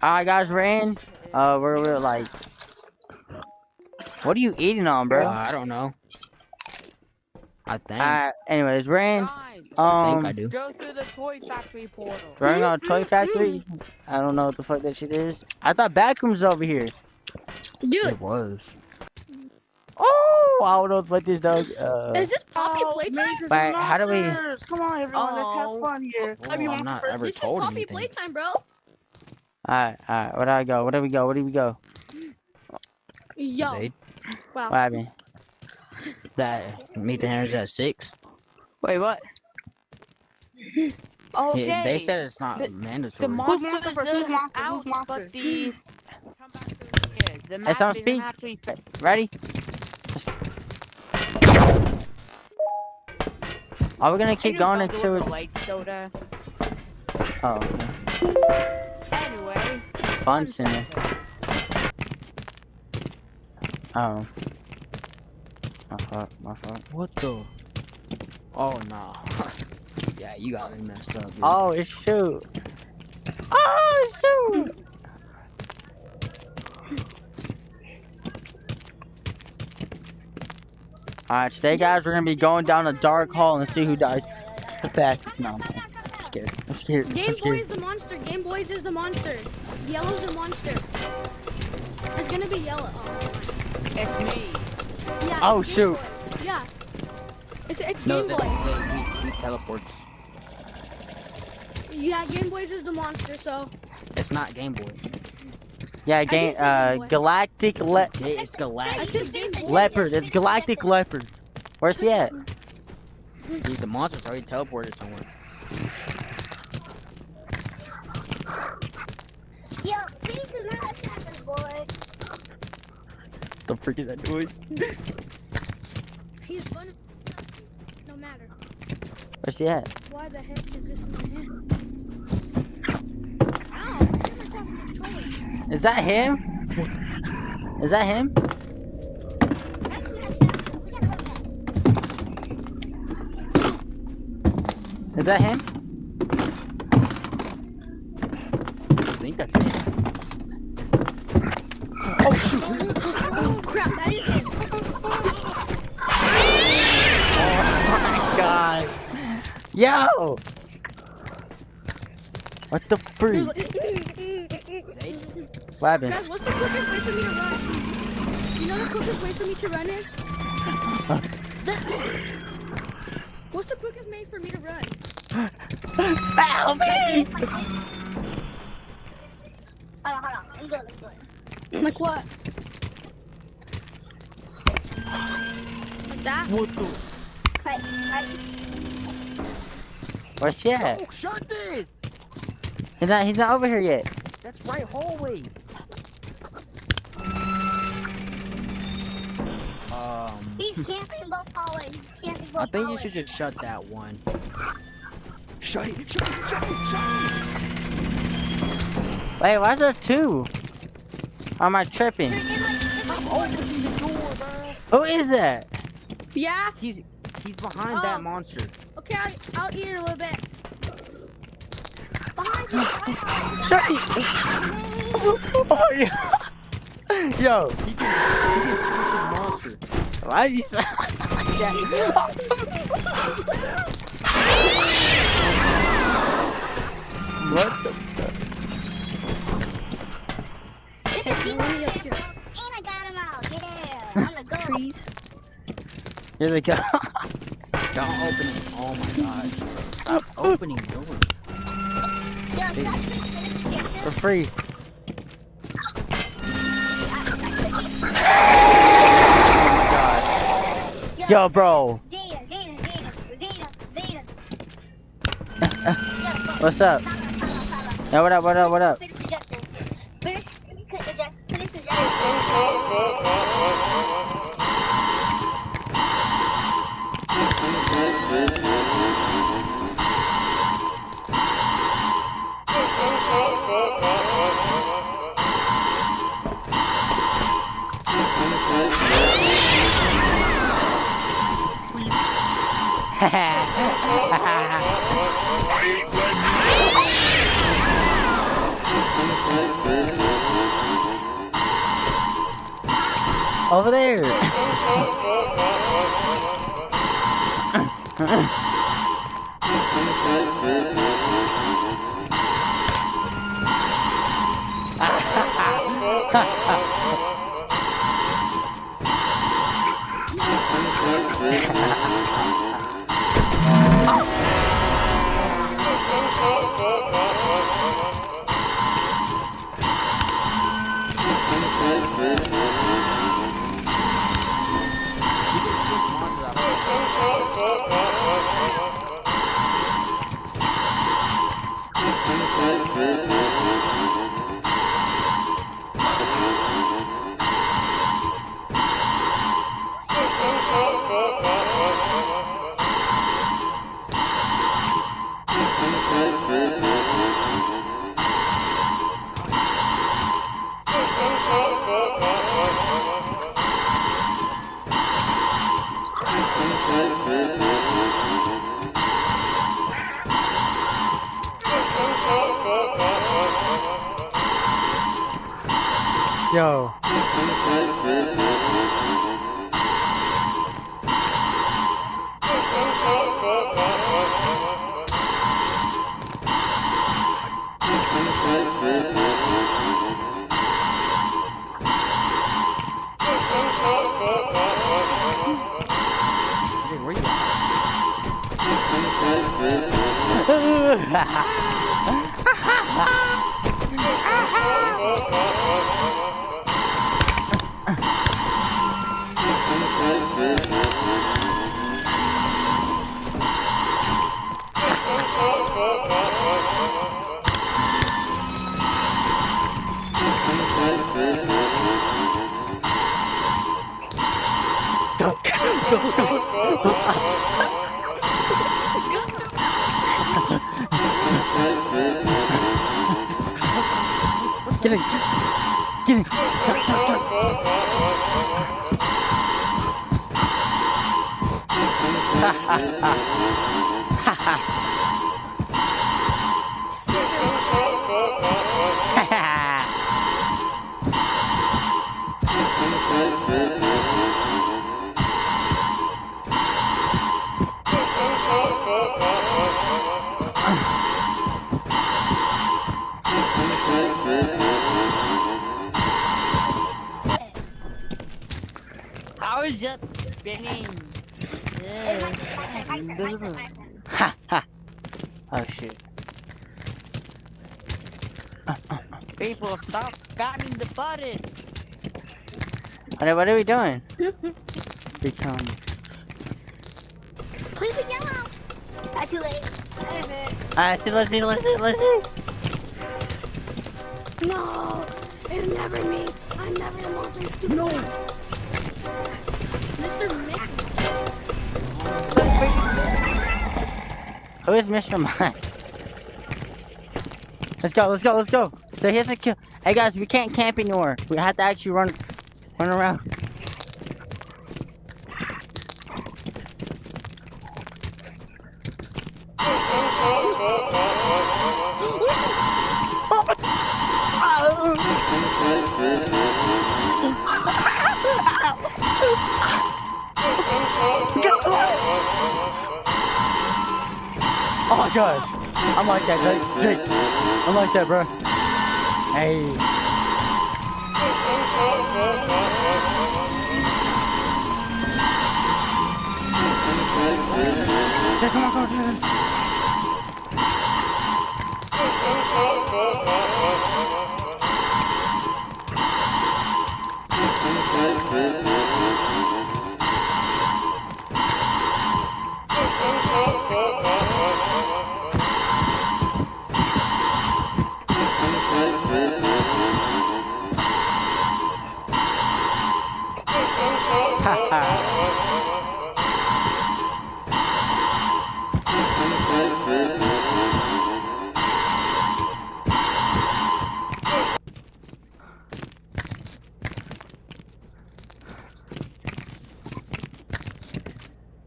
Alright, guys, we're in. We're like, what are you eating on, bro? I don't know. I think. Anyways, we're in. I think I do. Go through the toy factory portal. We're on a toy factory. I don't know what the fuck that shit is. I thought Backrooms was over here. Dude, It was. Oh, I don't know what this dog. is this Poppy Playtime? But how do we? Come on, everyone, let's have fun here. Oh, I'm not ever This is told Poppy anything. Playtime, bro. Alright. Where do I go? Where do we go? Where do we go? Yo. Zaid, Wow. What happened? that meet the hammers at 6. Wait, what? Okay. Yeah, they said it's not The mandatory. monsters monster? are Who's monster? out, Who's monster? but the... Come back to here. The map someone isn't speak. actually... Ready? Are we gonna keep going until the it? light soda. Oh, okay. Anyway. Fun center. Oh. My fault. What the? Oh, no. Yeah, you got me messed up, dude. Oh, shoot. Oh, shoot. Alright, today, guys, we're gonna be going down a dark hall and see who dies the fastest. No, I'm scared. I'm scared. Game I'm Boy scared. is the monster. Game Boys is the monster. Yellow's the monster. It's gonna be yellow. Oh, It's me. yeah. Oh, it's Game shoot. Boys. Yeah. It's No, Game they Boy. say he teleports. Yeah, Game Boys is the monster. So It's not Game Boy. Yeah, didn't say Game Boy. Galactic It's I Galactic. said Game Boy. Leopard. It's Galactic Leopard. Where's he at? Dude, the monster's already teleported somewhere. Yo, please do not attack us, boy. The freak is that noise? He's fun. No matter. Where's he at? Why the heck is this in my hand? Ow! I hit myself with the controller. Is that him? Is that him? Is that him? I think that's it. Oh crap! That is him. God. Yo! What the He freak? was like, Zaid? What happened? guys, what's the quickest way for me to run? You know the quickest way for me to run is? What's the quickest way for me to run? Help me! Hold on. I'm good. Like what? Like that? What the? Right. Where's he at? Oh, shut this! He's not over here yet. That's right hallway. He's camping both hallways. He's camping both I think you hallways. should just shut that one. Shut it! Wait, why is there two? Or am I tripping? I'm opening the door, bro. Who is that? Yeah? He's behind that monster. Okay, I'll eat it a little bit. Behind you. Shut it! Oh, yeah. Yo, He can switch his monster. why did you say What the fuck? Hey, let me up here. And I got him out. Yeah. I'm the goat. Trees. Here they go. Don't open it. Oh my gosh. Stop opening doors. Yo, should I finish this objective? For free. Yo, bro. Zeta. What's up? Yo, what up? Finish the objective. Finish the objective. Over there. Yo. Dude, where you Get in. Get in. Jump, jump, jump. I was just spinning. Ha ha. Oh shit. People, stop grabbing the button. What are we doing? Become. Please be yellow. Not too late. Let's see. No, it's never me. I'm never the monster. No. Mr. Mickey. Who is Mr. Mike? Let's go. So here's a kill. Hey guys, we can't camp anymore. We have to actually run around. Oh my gosh. I'm like that, Jake. I'm like that, bro. Hey. Jake, come on.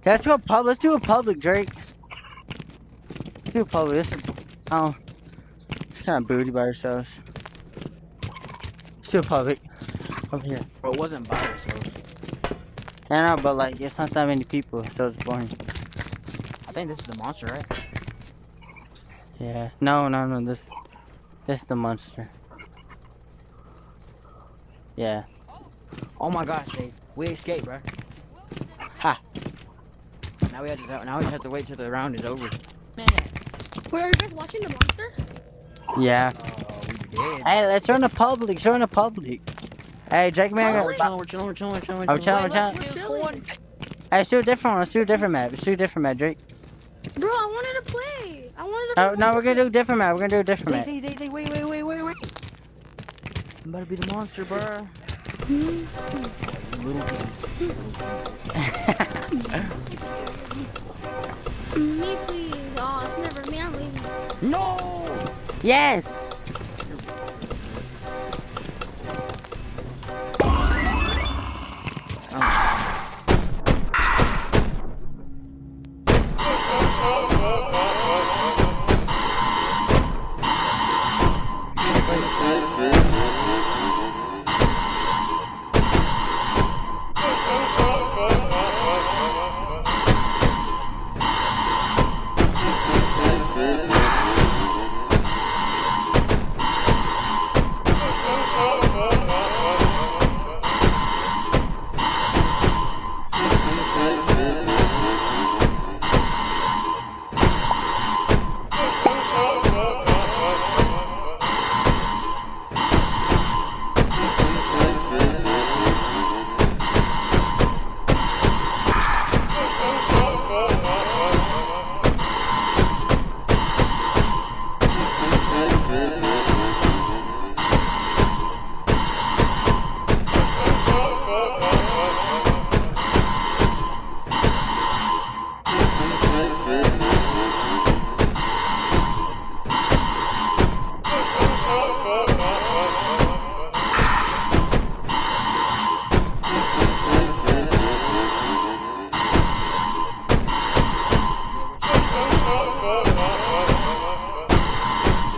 Let's go public. Let's do a public, Drake. Let's do a public. It's kind of booty by ourselves. Still public. Over here. Bro, it wasn't by ourselves. I know, but like, it's not that many people, so it's boring. I think this is the monster, right? Yeah. No. This is the monster. Yeah. Oh my gosh, Dave. We escaped, bro. Ha. Now we just have to wait till the round is over. Minute. Wait, are you guys watching the monster? Yeah. We did. Hey, let's join the public. Join the public. Hey, Jake, man. We're chilling. I'm chilling. Wait, chilling. we're chilling. Hey, let's do a different one. Let's do a different map. Let's do a different map, Drake. Bro, I wanted to play. I wanted to. No, we're gonna do a different map. We're gonna do a different map. Zay, wait. I'm about to be the monster, bro. Me, please. Oh, it's never me. I'm leaving. No! Yes.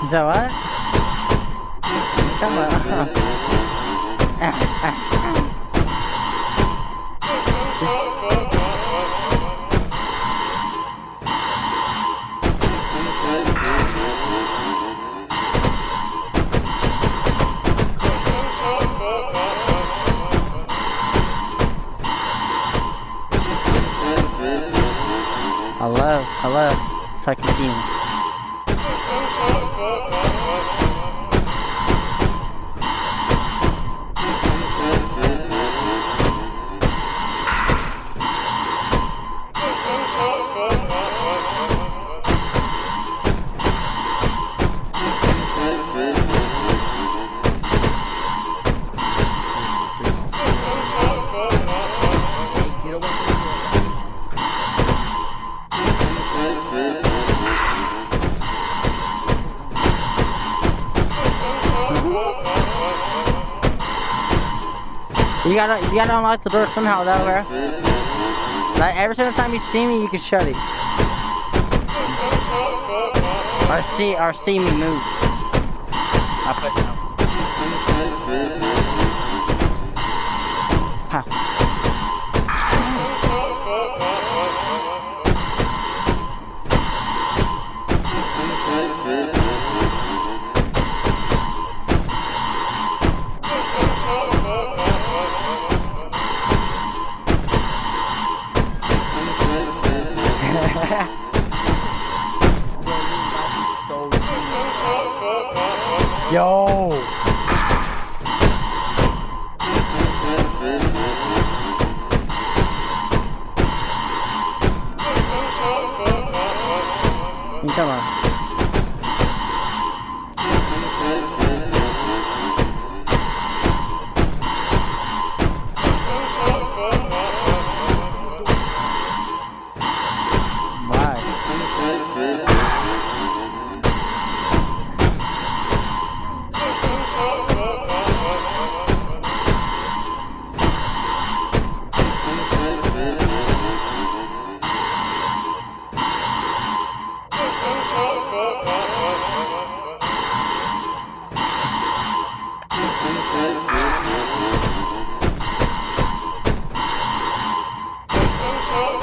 Is that what? I love sucking penis. You gotta unlock the door somehow that way. Like every single time you see me, you can shut it. Or see me move. I'll put it down. Huh. Yo! Come on.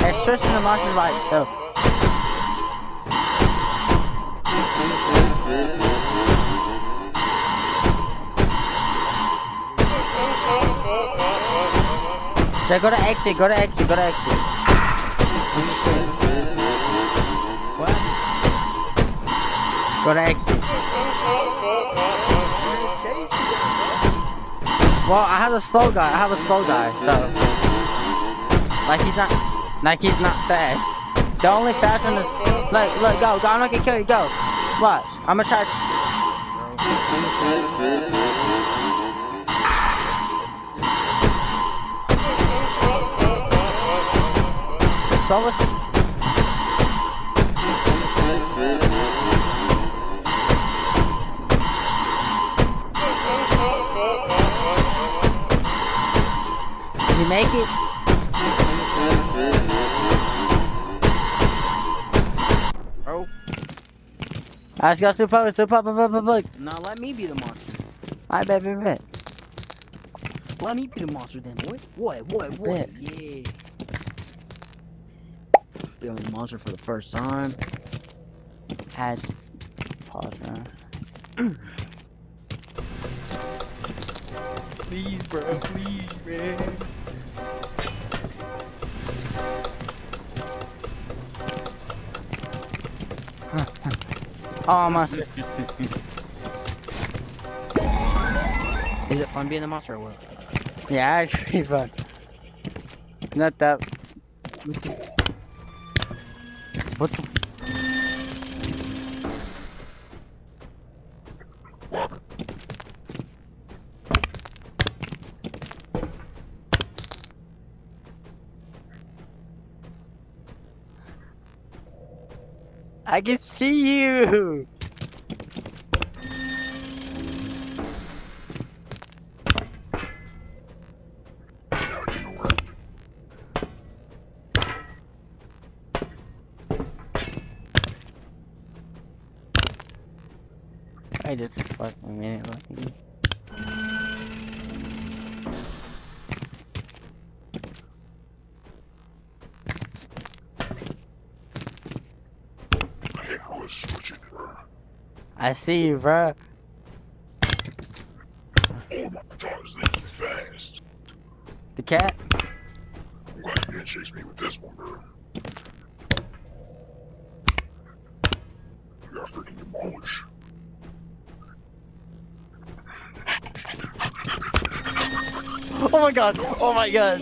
It's switching the monsters by itself. Jay, go to exit, go to exit, go to exit. What? Go to exit. Well, I have a slow guy, so like he's not fast. The only fast one is look, go, I'm not gonna kill you, go. Watch. I'm gonna try to the slowest. Did you make it? Bro, Let's go to post. now let me be the monster. I bet. Let me be the monster then, boy. What? Bet. Yeah. Being the monster for the first time. Had pause around. Please, bro. Please, man. Oh my! Is it fun being the monster or what? Yeah, it's pretty fun. Not that. What the? I can see you. I just fucking minute. I see you, bro. Oh my god, this thing is fast. The cat? I'm glad you didn't chase me with this one, bro. I got freaking demolished. Oh my god! Oh my god!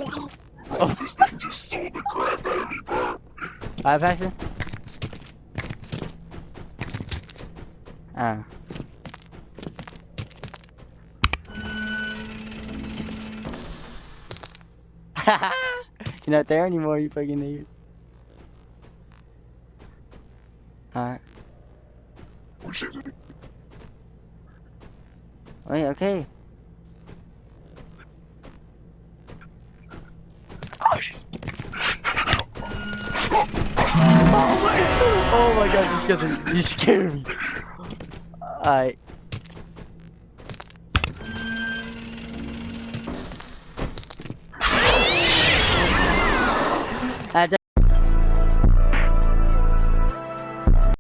This thing just sold the crap out of me, bro. Alright, Paxton? Oh. You're not there anymore, you fucking idiot. Alright. What shit did Wait, okay. Oh my god, you scared me. Alright.